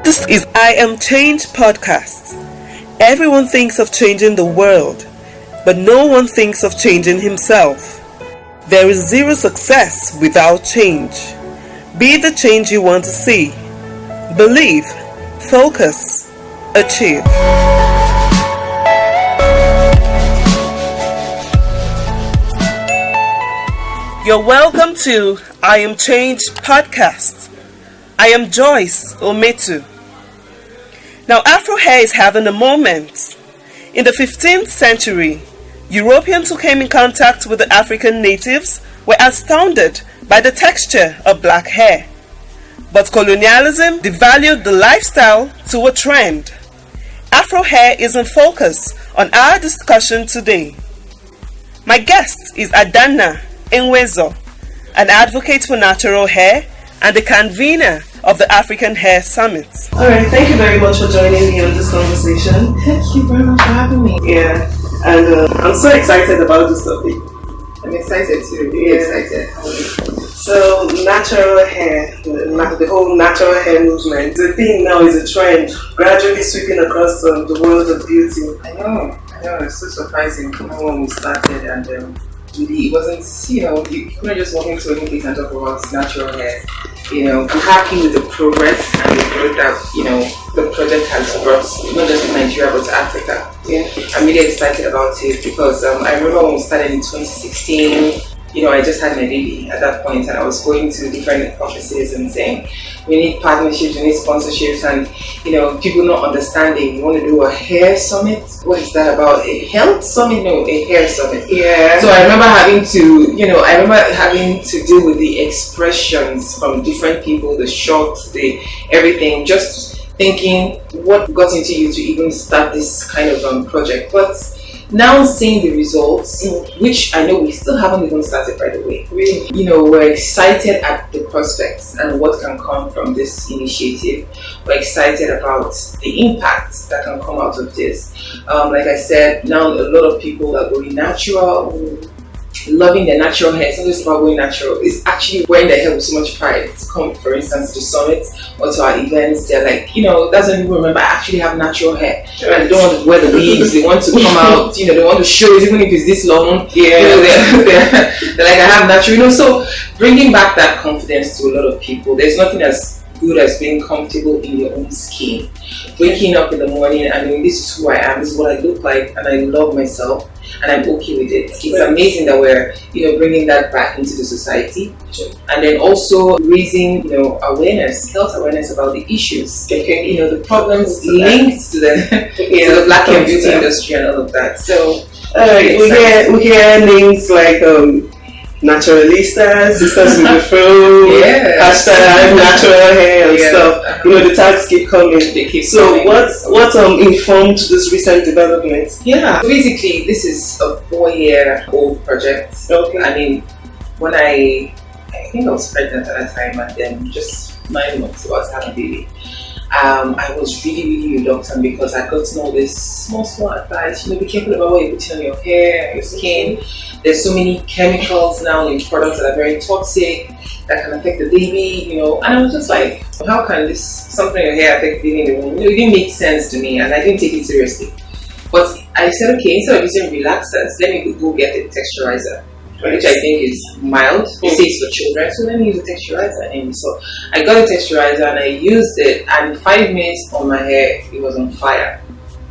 This is I Am Change podcast. Everyone thinks of changing the world, but no one thinks of changing himself. There is zero success without change. Be the change you want to see. Believe, focus, achieve. You're welcome to I Am Change podcast. I am Joyce Ometu. Now, Afro hair is having a moment. In the 15th century, Europeans who came in contact with the African natives were astounded by the texture of black hair. But colonialism devalued the lifestyle to a trend. Afro hair is in focus on our discussion today. My guest is Adanna Ifeoma Enwezor, an advocate for natural hair and the convener of the African Hair Summit. Alright, thank you very much for joining me on this conversation. Thank you very much for having me. Yeah, and I'm so excited about this topic. I'm excited too, really excited. So, natural hair, the whole natural hair movement, the thing now is a trend, gradually sweeping across the world of beauty. I know, it's so surprising when we started, and it wasn't, you couldn't just walk into any place and talk about natural hair. I'm happy with the progress and the growth that, the project has brought, not just to Nigeria but to Africa. Yeah. I'm really excited about it because I remember when we started in 2016, I just had my baby at that point, and I was going to different offices and saying, we need partnerships, we need sponsorships, and people not understanding. We want to do a hair summit. What is that about? A health summit? No, a hair summit. Yeah. So I remember having to deal with the expressions from different people, the shots, the everything, just thinking what got into you to even start this kind of project. But now seeing the results, which I know we still haven't even started, by the way. Really, we're excited at the prospects and what can come from this initiative. We're excited about the impact that can come out of this. Like I said, now a lot of people are going natural, loving their natural hair. It's not just about going natural, it's actually wearing their hair with so much pride. To come, for instance, to the summit or to our events, they're like, doesn't even remember I actually have natural hair. Sure. And they don't want to wear the wigs, they want to come out, they want to show it even if it's this long. Yeah. They're like, I have natural, so bringing back that confidence to a lot of people. There's nothing as good as being comfortable in your own skin. Waking up in the morning and knowing this is who I am, this is what I look like, and I love myself, and I'm okay with it. It's amazing that we're, bringing that back into the society. Sure. And then also raising, awareness, health awareness about the issues. Okay. The problems linked to the black and beauty industry and all of that. So, we hear names like Naturalistas, Sisters with the Fro, hashtag natural hair and stuff. The tags keep coming. What informed this recent development? Yeah, basically this is a 4-year-old project. Okay. I mean, when I think I was pregnant at that time, and then just 9 months I was having a baby. I was really reluctant because I got to know this small advice. Be careful about what you put on your hair, your skin. There's so many chemicals now in products that are very toxic that can affect the baby, and I was just like, how can something in your hair affect the baby in the womb? It didn't make sense to me, and I didn't take it seriously. But I said, okay, instead of using relaxers, let me go get a texturizer, which I think is mild, safe for children. So let me use a texturizer. And so I got a texturizer and I used it, and 5 minutes on my hair, it was on fire.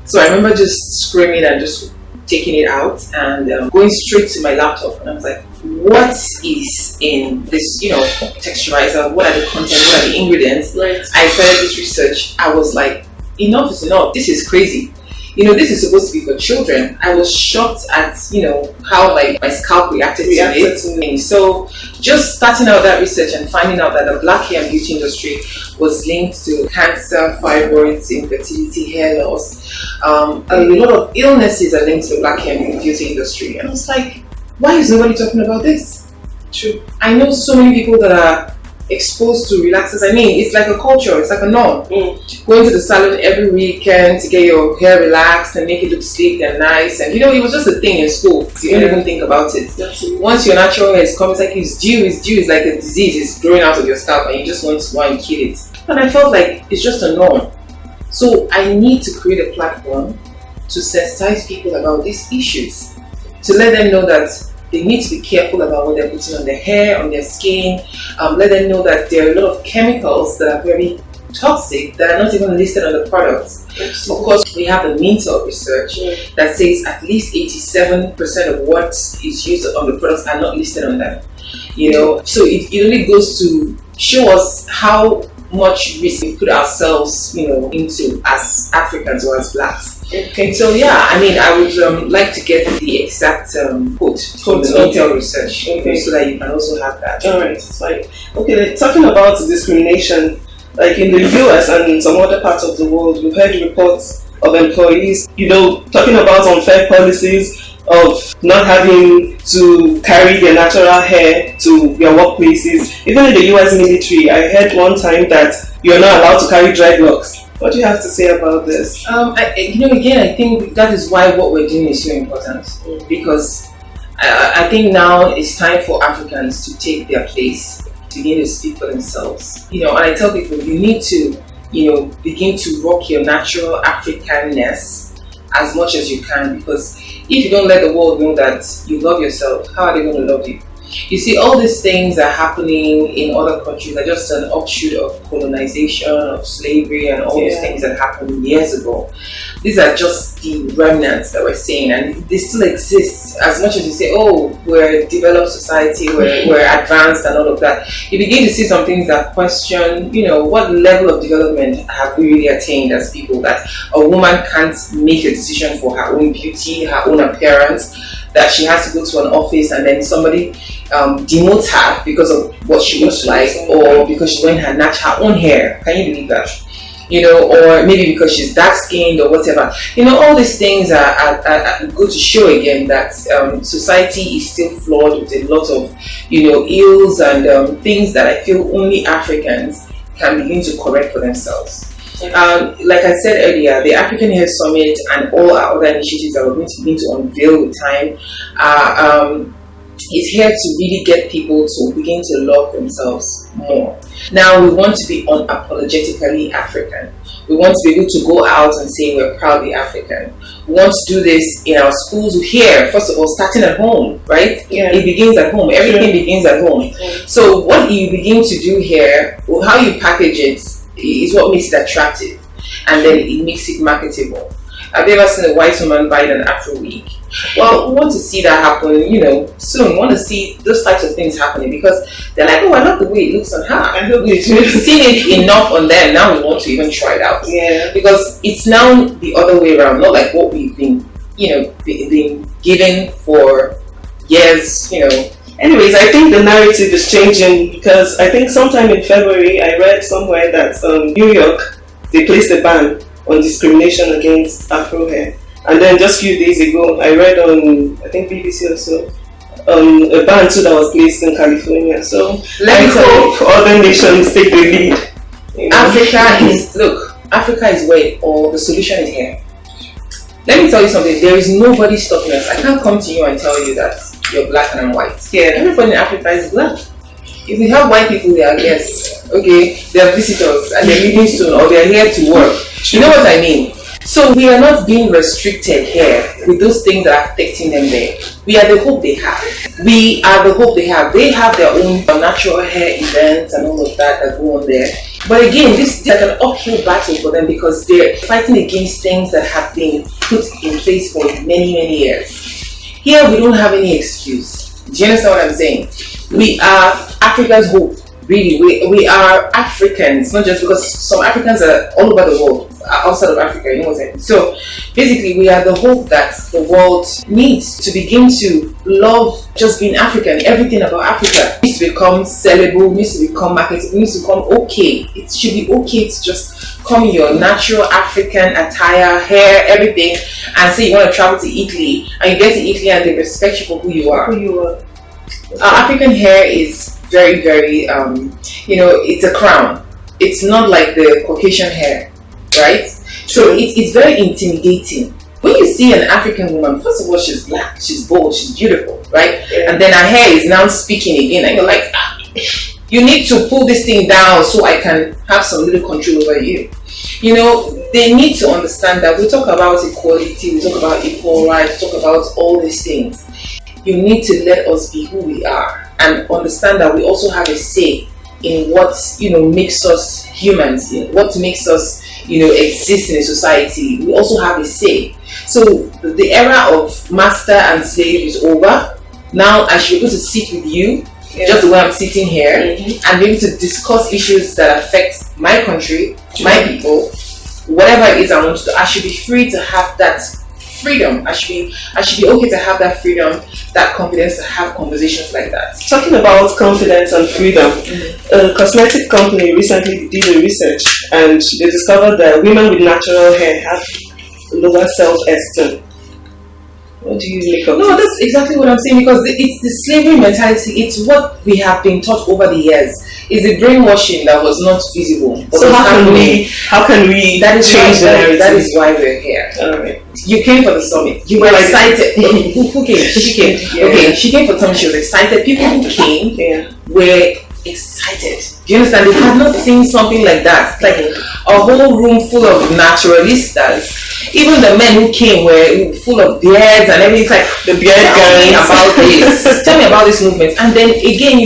So I remember just screaming and just taking it out and going straight to my laptop, and I was like, what is in this, texturizer? What are the contents? What are the ingredients? Right. I started this research. I was like, enough is enough. This is crazy. This is supposed to be for children. I was shocked at, how my scalp reacted to it. So just starting out that research and finding out that the black hair and beauty industry was linked to cancer, fibroids, infertility, hair loss. A lot of illnesses are linked to the black hair and beauty industry. And I was like, why is nobody talking about this? True. I know so many people that are exposed to relaxers. I mean, it's like a culture, it's like a norm. Going to the salon every weekend to get your hair relaxed and make it look sleek and nice, and it was just a thing in school. You don't even think about it. Once your natural hair is coming, it's like it's due, it's like a disease is growing out of your scalp and you just want to go and kill it. And I felt like it's just a norm. So I need to create a platform to sensitize people about these issues, to let them know that they need to be careful about what they're putting on their hair, on their skin. Let them know that there are a lot of chemicals that are very toxic that are not even listed on the products. Of course, we have the Mintel research that says at least 87% of what is used on the products are not listed on them. You know, so it really goes to show us how much risk we put ourselves, you know, into as Africans or as blacks. Okay, so yeah, I mean, I would like to get the exact quote from the Mintel research, so that you can also have that. All right, it's fine. Okay, talking about discrimination, like in the US and in some other parts of the world, we've heard reports of employees, you know, talking about unfair policies of not having to carry their natural hair to their workplaces. Even in the US military, I heard one time that you're not allowed to carry dreadlocks. What do you have to say about this? Again, I think that is why what we're doing is so important, because I think now it's time for Africans to take their place, to begin to speak for themselves. You know, and I tell people, you need to, you know, begin to rock your natural Africanness as much as you can, because if you don't let the world know that you love yourself, how are they going to love you? You see, all these things are happening in other countries are just an offshoot of colonization, of slavery, and all these things that happened years ago. These are just the remnants that we're seeing, and they still exist. As much as you say, oh, we're a developed society, we're advanced and all of that, you begin to see some things that question, you know, what level of development have we really attained as people, that a woman can't make a decision for her own beauty, her own appearance, that she has to go to an office and then somebody demotes her because of what she looks like, or because she's wearing her own hair. Can you believe that? You know, or maybe because she's dark skinned or whatever. You know, all these things are good to show again that society is still flawed with a lot of, you know, ills and things that I feel only Africans can begin to correct for themselves. Like I said earlier, the African Hair Summit and all our other initiatives that we're going to begin to unveil with time is here to really get people to begin to love themselves more. Now, we want to be unapologetically African. We want to be able to go out and say we're proudly African. We want to do this in our schools here, first of all, starting at home, right? Yeah. It begins at home. Everything begins at home. So what you begin to do here, how you package it, is what makes it attractive, and then it makes it marketable. Have you ever seen a white woman buy an Afro wig? Well, we want to see that happen, you know, soon. We want to see those types of things happening, because they're like, oh, I love the way it looks on her. We've seen it enough on them. Now we want to even try it out. Yeah. Because it's now the other way around, not like what we've been, you know, been given for years, you know. Anyways, I think the narrative is changing, because I think sometime in February I read somewhere that New York, they placed a ban on discrimination against Afro hair. And then just a few days ago, I read on, I think BBC or so, a ban too that was placed in California. So let's hope other nations take the lead. You know? Africa is where all the solution is here. Let me tell you something, there is nobody stopping us. I can't come to you and tell you that you're black and I'm white. Yeah, everybody in Africa is black. If we have white people, they are guests. Okay, they are visitors and they're leaving soon, or they're here to work. You know what I mean? So we are not being restricted here with those things that are affecting them there. We are the hope they have. We are the hope they have. They have their own natural hair events and all of that go on there. But again, this is like an uphill battle for them, because they're fighting against things that have been put in place for many, many years. Here we don't have any excuse. Do you understand what I'm saying? We are Africa's hope. Really, we are Africans, not just because some Africans are all over the world, outside of Africa, you know what I'm saying? So basically, we are the hope that the world needs to begin to love just being African. Everything about Africa needs to become sellable, needs to become marketable, needs to become okay. It should be okay to just come in your natural African attire, hair, everything, and say you want to travel to Italy, and you get to Italy and they respect you for who you are. African hair is very, very, you know, it's a crown. It's not like the Caucasian hair, right? So it's very intimidating. When you see an African woman, first of all, she's black, she's bold, she's beautiful, right? Yeah. And then her hair is now speaking again, and you're like, You need to pull this thing down so I can have some little control over you. You know, they need to understand that we talk about equality, we talk about equal rights, we talk about all these things. You need to let us be who we are and understand that we also have a say in what, you know, makes us humans, in what makes us, you know, exist in a society. We also have a say. So the era of master and slave is over. Now I should be able to sit with you, just the way I'm sitting here, and be able to discuss issues that affect my country, my people, whatever it is I want to do. I should be free to have that freedom. I should be okay to have that freedom, that confidence to have conversations like that. Talking about confidence and freedom, a cosmetic company recently did a research and they discovered that women with natural hair have lower self-esteem. What do you make of No, this? that's exactly what I'm saying, because it's the slavery mentality. It's what we have been taught over the years. It's the brainwashing that was not visible. So how can we change the narrative? That is why we're here. All right. You came for the summit. You were excited. Who came? She came. Yeah. Okay, she came for the summit. She was excited. People who came were excited. Do you understand? They had not seen something like that. Like a whole room full of naturalistas. Even the men who came were full of beards and everything. It's like, The beard guys. about this. Tell me about this movement. And then again,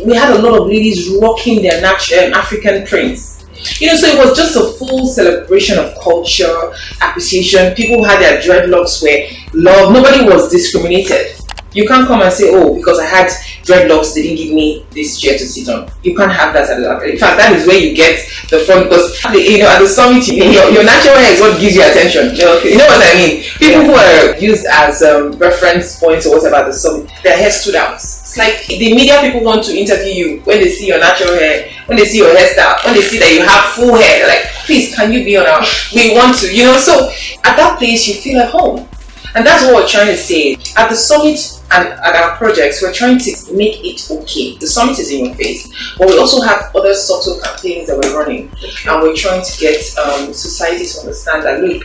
we had a lot of ladies rocking their natural African prints. You know, so it was just a full celebration of culture, appreciation. People had their dreadlocks were loved. Nobody was discriminated. You can't come and say, oh, because I had dreadlocks, they didn't give me this chair to sit on. You can't have that. In fact, that is where you get the front, because you know, at the summit, your natural hair is what gives you attention. Okay. You know what I mean? People who are used as reference points or whatever at the summit, their hair stood out. It's like the media people want to interview you when they see your natural hair, when they see your hairstyle, when they see that you have full hair. They're like, please, can you be on our? We want to, you know. So at that place, you feel at home. And that's what we're trying to say. At the summit and at our projects, we're trying to make it okay. The summit is in your face, but we also have other subtle campaigns that we're running. And we're trying to get society to understand that, look,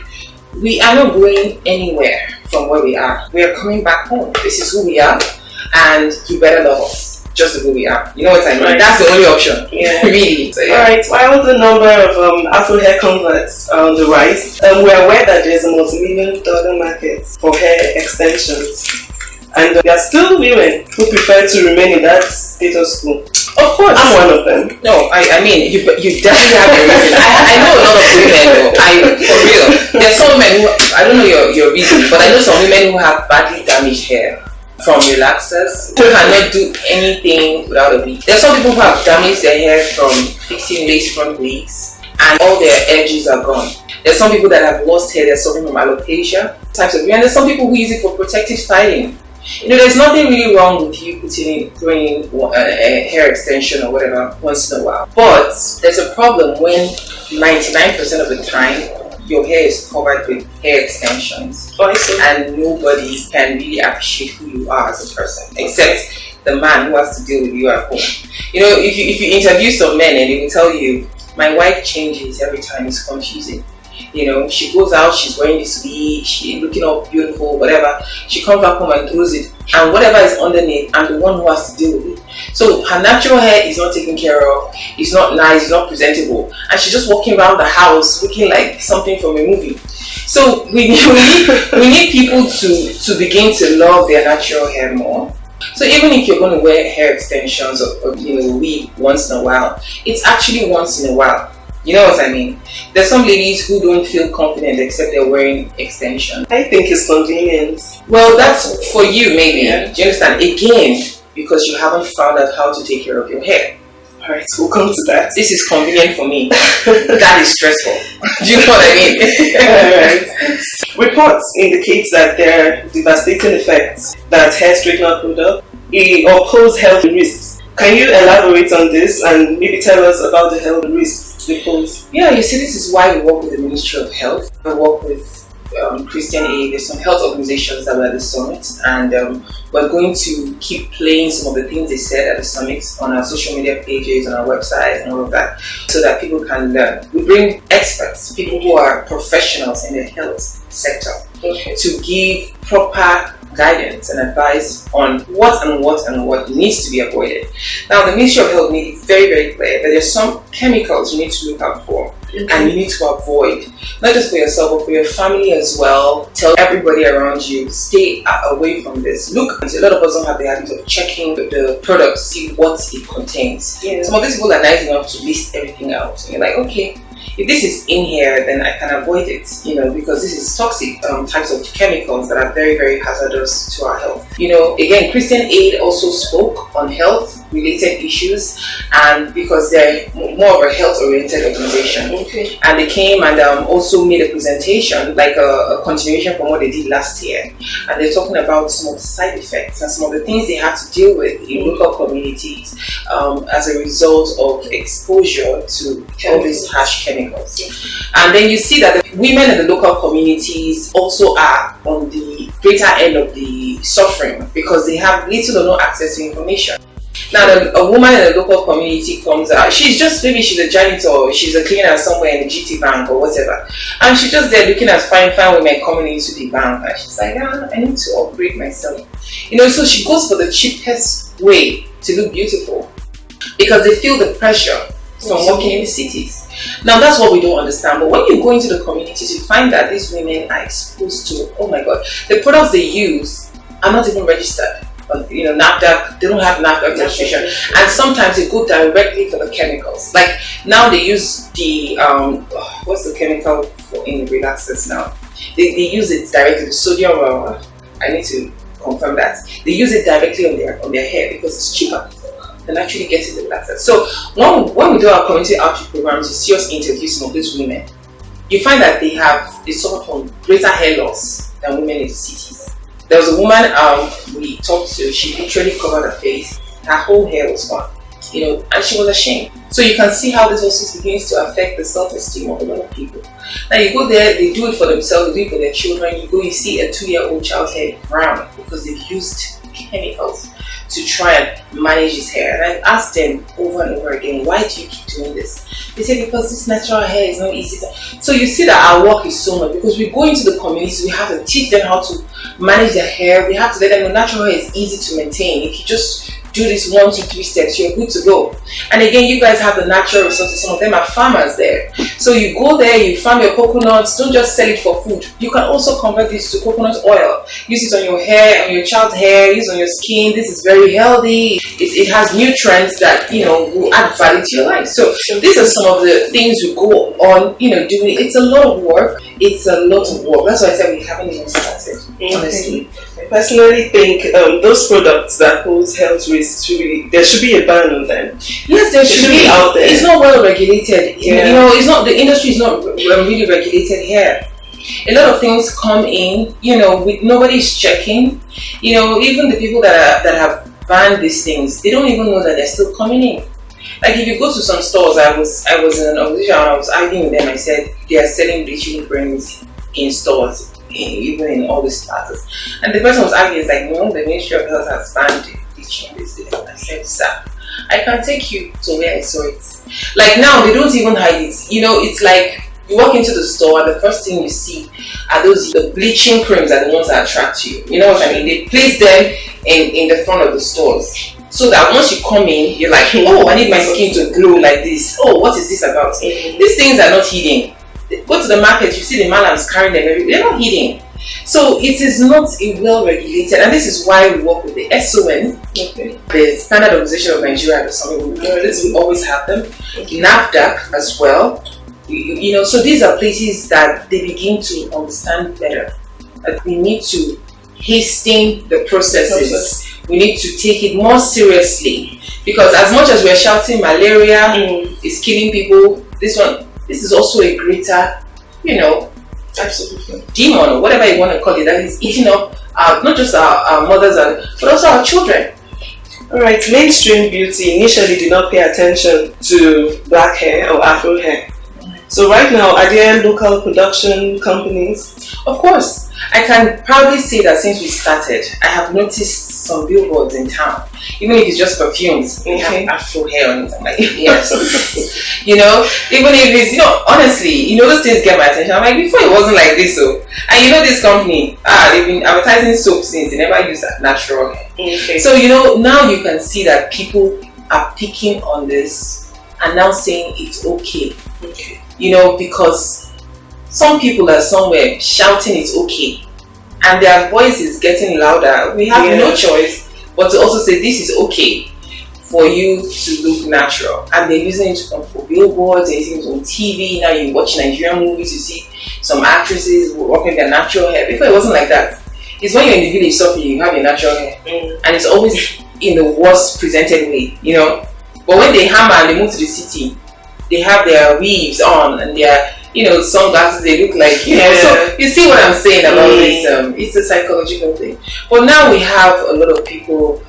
we are not going anywhere from where we are. We are coming back home. This is who we are, and you better love us. Just who we are. You know what I mean? Right. That's the only option. Yeah. Really. So, yeah. Alright, while the number of Afro hair converts are on the rise, we're aware that there's a multi-million-dollar market for hair extensions. And there are still women who prefer to remain in that status quo. Of course. I'm one of them. No, I mean, you definitely have a reason. I know a lot of women, though. For real. There's some women who, I don't know your reason, but I know some women who have badly damaged hair. From relaxers, who cannot do anything without a wig. There's some people who have damaged their hair from fixing lace front wigs, and all their edges are gone. There's some people that have lost hair, they're suffering from alopecia types of hair, and there's some people who use it for protective styling. You know, there's nothing really wrong with you doing a hair extension or whatever once in a while. But there's a problem when 99% of the time your hair is covered with hair extensions, and nobody can really appreciate who you are as a person, except the man who has to deal with you at home. You know, if you interview some men and they will tell you, my wife changes every time, it's confusing. You know, she goes out, she's wearing this wig, she's looking all beautiful, whatever. She comes back home and throws it, and whatever is underneath, I'm the one who has to deal with it. So her natural hair is not taken care of, it's not nice, it's not presentable, and she's just walking around the house looking like something from a movie. So we need people to begin to love their natural hair more. So even if you're going to wear hair extensions or wig once in a while, it's actually once in a while. You know what I mean? There's some ladies who don't feel confident except they're wearing extensions. I think it's convenient. Well, that's for you maybe. Yeah. Do you understand? Again, because you haven't found out how to take care of your hair. Alright, so we'll come to that. This is convenient for me. That is stressful. Do you know what I mean? Alright. Reports indicate that there are devastating effects that hair straightener product oppose health risks. Can you elaborate on this and maybe tell us about the health risks they pose? Yeah, you see, this is why we work with the Ministry of Health. We work with Christian Aid, there's some health organizations that were at the summit, and we're going to keep playing some of the things they said at the summit on our social media pages, on our website, and all of that, so that people can learn. We bring experts, people who are professionals in the health sector, to give proper guidance and advice on what needs to be avoided. Now, the Ministry of Health made it very, very clear that there's some chemicals you need to look out for and you need to avoid, not just for yourself but for your family as well. Tell everybody around you, stay away from this. Look, a lot of us don't have the habit of checking the product, see what it contains. Some of these people are nice enough to list everything out, and you're like, okay, if this is in here, then I can avoid it, because this is toxic types of chemicals that are very, very hazardous to our health. Again, Christian Aid also spoke on health-related issues, and because they're more of a health-oriented organization. And they came and also made a presentation, like a continuation from what they did last year. And they're talking about some of the side effects and some of the things they have to deal with in local communities as a result of exposure to all these harsh chemicals. And then you see that the women in the local communities also are on the greater end of the suffering because they have little or no access to information. Now, a woman in a local community comes out, maybe she's a janitor, she's a cleaner somewhere in the GT bank or whatever, and she's just there looking at fine women coming into the bank, and she's like, I need to upgrade myself. So she goes for the cheapest way to look beautiful because they feel the pressure from working in the cities. Now, that's what we don't understand. But when you go into the communities, you find that these women are exposed to, oh my God, the products they use are not even registered. NAFDAC, they don't have NAFDAC registration. And sometimes they go directly for the chemicals. Like now they use the, what's the chemical in relaxers now? They use it directly, the sodium, I need to confirm that. They use it directly on their hair because it's cheaper than actually getting the relaxers. So when we do our community outreach programs, you see us interview some of these women, you find that they suffer from greater hair loss than women in the cities. There was a woman we talked to, she literally covered her face, her whole hair was gone, and she was ashamed. So you can see how this also begins to affect the self-esteem of a lot of people. Now you go there, they do it for themselves, they do it for their children. You see a 2-year-old child's hair brown because they've used chemicals to try and manage his hair. And I've asked them over and over again, why do you keep doing this? They say, because this natural hair is not easy. So you see that our work is so much, because we go into the community, we have to teach them how to manage their hair. We have to let them know natural hair is easy to maintain. If you just do this 1, 2, 3 steps, you're good to go. And again, you guys have the natural resources. Some of them are farmers there. So you go there, you farm your coconuts. Don't just sell it for food. You can also convert this to coconut oil. Use it on your hair, on your child's hair, use it on your skin. This is very healthy. It has nutrients that, will add value to your life. So these are some of the things we go on, doing. It's a lot of work. That's why I said we haven't even started, honestly. I personally think those products that pose health risks, there should be a ban on them. Yes, there should be out there. It's not well regulated. It's not, the industry is not really regulated here. A lot of things come in, nobody's checking. Even the people that have banned these things, they don't even know that they're still coming in. Like if you go to some stores, I was in an organization and I was arguing with them. I said they are selling bleaching creams in stores, even in all these places. And the person was arguing, like, no, the Ministry of Health has banned bleaching this. I said, sir, I can take you to where I saw it. Like now, they don't even hide it. It's like you walk into the store and the first thing you see are the bleaching creams are the ones that attract you. You know what I mean? They place them in the front of the stores. So that once you come in, you're like, oh, I need my skin to glow like this. Oh, what is this about? These things are not hidden. Go to the market, you see the malams carrying them everywhere. They're not hidden. So it is not a well-regulated, and this is why we work with the SON, the Standard Organization of Nigeria, the Summit. We always have them. NAFDAC as well. So these are places that they begin to understand better. That we need to hasten the processes. We need to take it more seriously, because as much as we're shouting malaria is killing people, this is also a greater, absolutely, demon or whatever you want to call it, that is eating up not just our mothers but also our children. Alright, mainstream beauty initially did not pay attention to black hair or Afro hair. So right now, are there local production companies? Of course, I can proudly say that since we started, I have noticed some billboards in town. Even if it's just perfumes, they have Afro hair on it. I'm like, yes. Even if it's, honestly, those things get my attention. I'm like, before it wasn't like this, so. And this company, they've been advertising soap since. They never use that natural hair. Okay. So, now you can see that people are picking on this and now saying it's okay. Okay. Because some people are somewhere shouting it's okay, and their voice is getting louder. We have no choice but to also say this is okay for you to look natural. And they're using it for billboards, they're using it on TV. Now you watch Nigerian movies, you see some actresses rocking their natural hair. Before it wasn't like that. It's when you're in the village suffering, you have your natural hair. And it's always in the worst presented way, But when they hammer and they move to the city, they have their weaves on and their sunglasses, they look like, So you see what I'm saying about this? It's a psychological thing. But now we have a lot of people,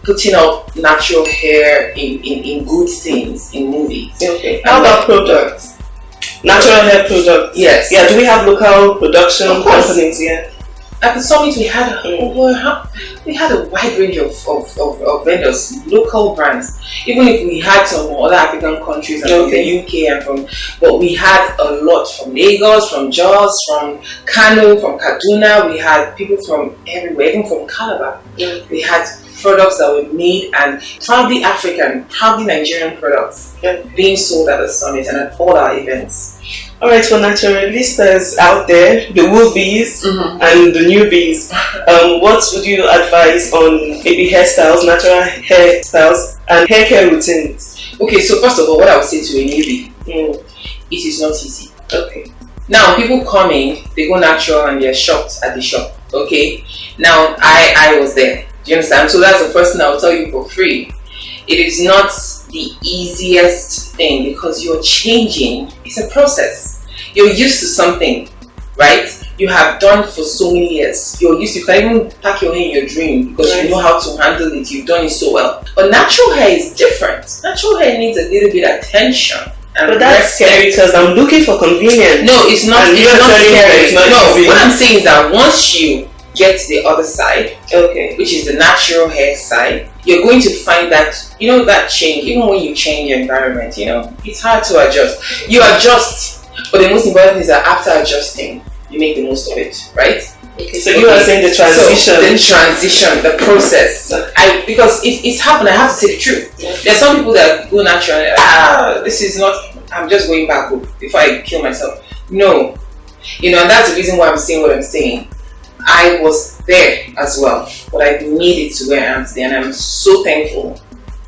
putting up natural hair in good things in movies. Okay. How about products? Natural hair products? Yes. Yeah, do we have local production companies? Yeah. At the summit, we had a wide range of vendors, local brands. Even if we had some from other African countries and from the UK but we had a lot from Lagos, from Jos, from Kano, from Kaduna. We had people from everywhere, even from Calabar. We had products that were made and proudly African, proudly Nigerian products being sold at the summit and at all our events. Alright, for naturalistas out there, the woobies and the newbies, what would you advise on maybe hairstyles, natural hairstyles, and hair care routines? Okay, so first of all, what I would say to a newbie, it is not easy. Okay. Now, people come in, they go natural and they're shocked at the shop. Okay. Now, I was there. Do you understand? So that's the first thing I will tell you for free. It is not the easiest thing because you're changing. It's a process. You're used to something, right? You have done for so many years. You're used to, you can even pack your hair in your dream because you know how to handle it. You've done it so well. But natural hair is different. Natural hair needs a little bit of attention. But that's scary because I'm looking for convenience. No, it's not. And it's not scary. Easy. What I'm saying is that once you get to the other side, which is the natural hair side, you're going to find that, that change, even when you change your environment, it's hard to adjust. You adjust, but the most important thing is that after adjusting, you make the most of it, right? Okay, so you are saying the transition. So the transition, the process. Because it's happened, I have to say the truth. There are some people that go natural and this is not, I'm just going back before I kill myself. No. And that's the reason why I'm saying what I'm saying. I was there as well, but I made it to where I am today, and I'm so thankful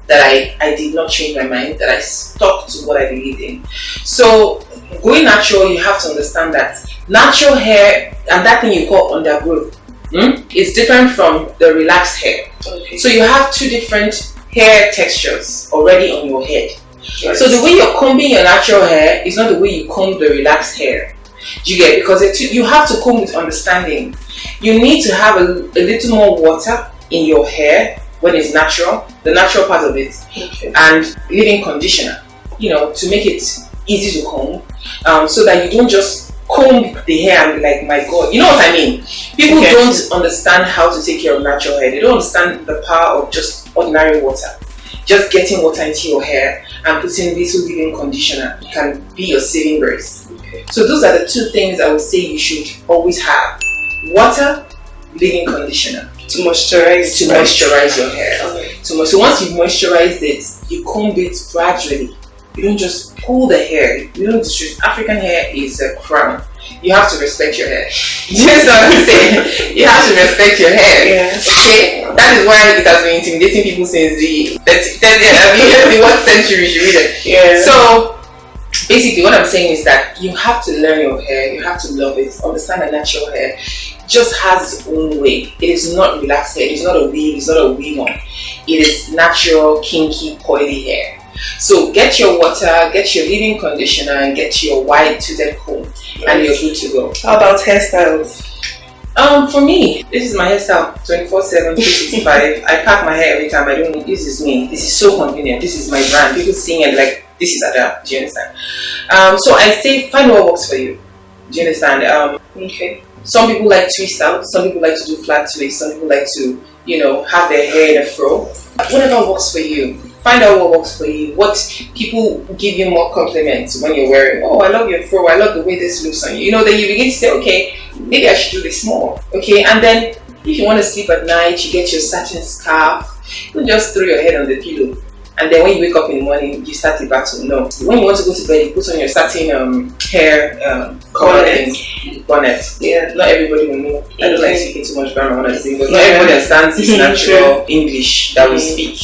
that I did not change my mind, that I stuck to what I believed in. So going natural, you have to understand that natural hair and that thing you call undergrowth is different from the relaxed hair. Okay. So you have two different hair textures already on your head. Right. So the way you're combing your natural hair is not the way you comb the relaxed hair. You get, because you have to comb with understanding. You need to have a little more water in your hair when it's natural, the natural part of it, and leave-in conditioner, to make it easy to comb, so that you don't just comb the hair and be like, my God, you know what I mean? People don't understand how to take care of natural hair. They don't understand the power of just ordinary water. Just getting water into your hair and putting little leave-in conditioner can be your saving grace. So those are the two things I would say you should always have. Water, leave-in conditioner. To moisturize your hair. So once you've moisturized it, you comb it gradually. You don't just pull the hair. You don't just, African hair is a crown. You have to respect your hair. You know what I'm saying? You have to respect your hair. Yes. Okay? That is why it has been intimidating people since the 31st century. You read it. Yeah. So basically what I'm saying is that you have to learn your hair. You have to love it. Understand that natural hair just has its own way. It is not relaxed hair. It is not a weave. It's not a weave on. It is natural, kinky, coily hair. So get your water, get your leave-in conditioner, and get your wide toothed comb, and you're good to go. How about hairstyles? For me, this is my hairstyle 24/7, 365. I pack my hair every time. I don't. This is me. This is so convenient. This is my brand. People seeing it like, this is Ada. Do you understand? So I say find what works for you. Do you understand? Okay. Some people like twist out. Some people like to do flat twist. Some people like to, have their hair in a fro. Whatever works for you. Find out what works for you. What people give you more compliments when you're wearing. Oh, I love your fro. I love the way this looks on you. Then you begin to say, okay, maybe I should do this more. Okay, and then if you want to sleep at night, you get your satin scarf. You don't just throw your head on the pillow. And then when you wake up in the morning, you start the battle. No. When you want to go to bed, you put on your satin hair cover bonnet. Yeah. Not everybody will know. I don't like speaking too much grammar when I sing, but not everybody understands this natural English that we speak.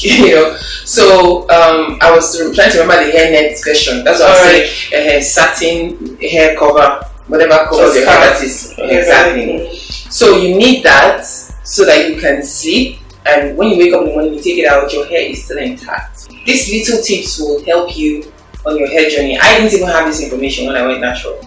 So I was trying to remember the hairnet version. That's what I say. Satin hair cover, whatever covers your hair. That is exactly. So you need that so that you can sleep. And when you wake up in the morning, you take it out, your hair is still intact. These little tips will help you on your hair journey. I didn't even have this information when I went natural.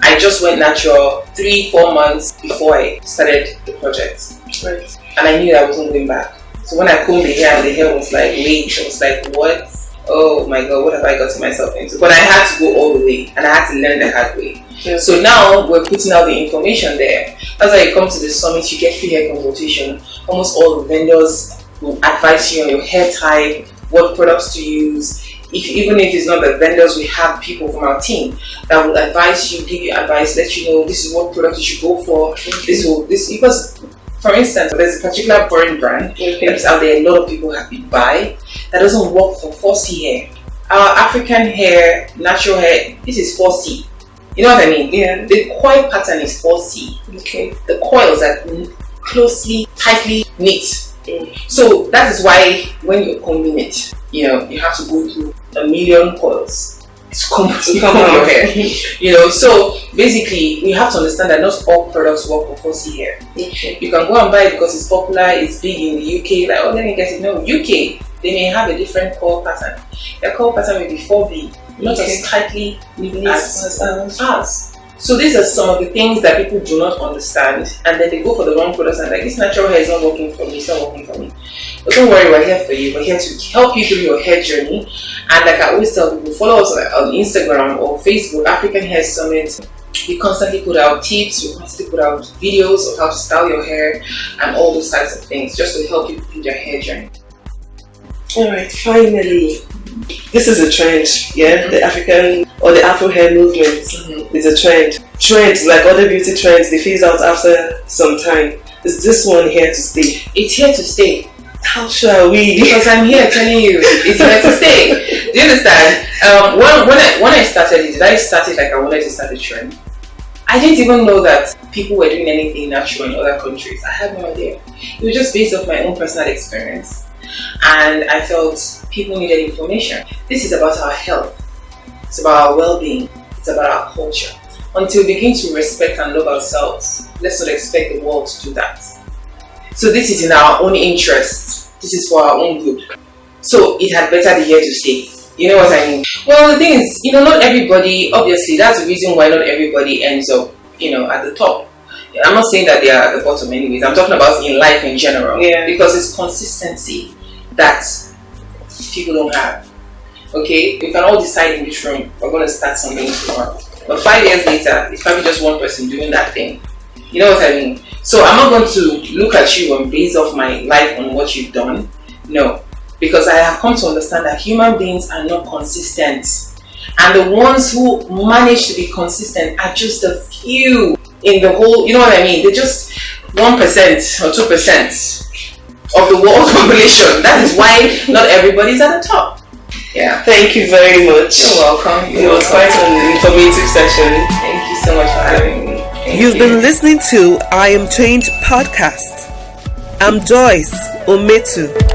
I just went natural 3-4 months before I started the project. Right. And I knew that I wasn't going back. So when I combed the hair was like, wait, I was like, what? Oh my God, what have I gotten myself into? But I had to go all the way, and I had to learn the hard way. Yeah. So now we're putting out the information there. As I come to the summit, you get free hair consultation. Almost all the vendors will advise you on your hair type, what products to use. Even if it's not the vendors, we have people from our team that will advise you, give you advice, let you know this is what product you should go for. Because, for instance, there's a particular foreign brand that's out there. A lot of people have been buy that doesn't work for 4C hair. Our African hair, natural hair, this is 4C. You know what I mean? Yeah. The coil pattern is 4C. Okay. The coils are closely, tightly knit. So that is why when you're combing it, you have to go through 1 million coils to comb your hair. So basically we have to understand that not all products work for 4C hair. Okay. You can go and buy it because it's popular, it's big in the UK, like, let me get it. No, UK, they may have a different coil pattern. Their coil pattern may be 4B, not as tightly knit as ours. So these are some of the things that people do not understand, and then they go for the wrong products and like, this natural hair is not working for me, it's not working for me. But don't worry, we're here for you. We're here to help you through your hair journey. And like I always tell people, follow us on Instagram or Facebook, African Hair Summit. We constantly put out tips, we constantly put out videos of how to style your hair and all those types of things, just to help you through your hair journey. Alright, finally. This is a trend, the African or the Afro hair movement is a trend. Trends, like other beauty trends, they phase out after some time. Is this one here to stay? It's here to stay. How shall we? Because I'm here telling you, it's here to stay. Do you understand? When I started it, I started like I wanted to start a trend. I didn't even know that people were doing anything natural in other countries. I had no idea. It was just based off my own personal experience. And I felt people needed information. This is about our health. It's about our well-being. It's about our culture. Until we begin to respect and love ourselves, let's not expect the world to do that. So this is in our own interest. This is for our own good. So it had better be here to stay. You know what I mean? Well, the thing is, not everybody, obviously, that's the reason why not everybody ends up, at the top. I'm not saying that they are at the bottom anyways. I'm talking about in life in general. Yeah. Because it's consistency that people don't have. Okay? We can all decide in this room, we're going to start something tomorrow. But 5 years later, it's probably just one person doing that thing. You know what I mean? So I'm not going to look at you and base off my life on what you've done. No. Because I have come to understand that human beings are not consistent. And the ones who manage to be consistent are just a few in the whole, you know what I mean? They're just 1% or 2% of the world population. That is why not everybody's at the top. Yeah. Thank you very much. You're welcome. It was quite an informative session. Thank you so much for having me. You've been listening to I Am Change podcast. I'm Joyce Ometu.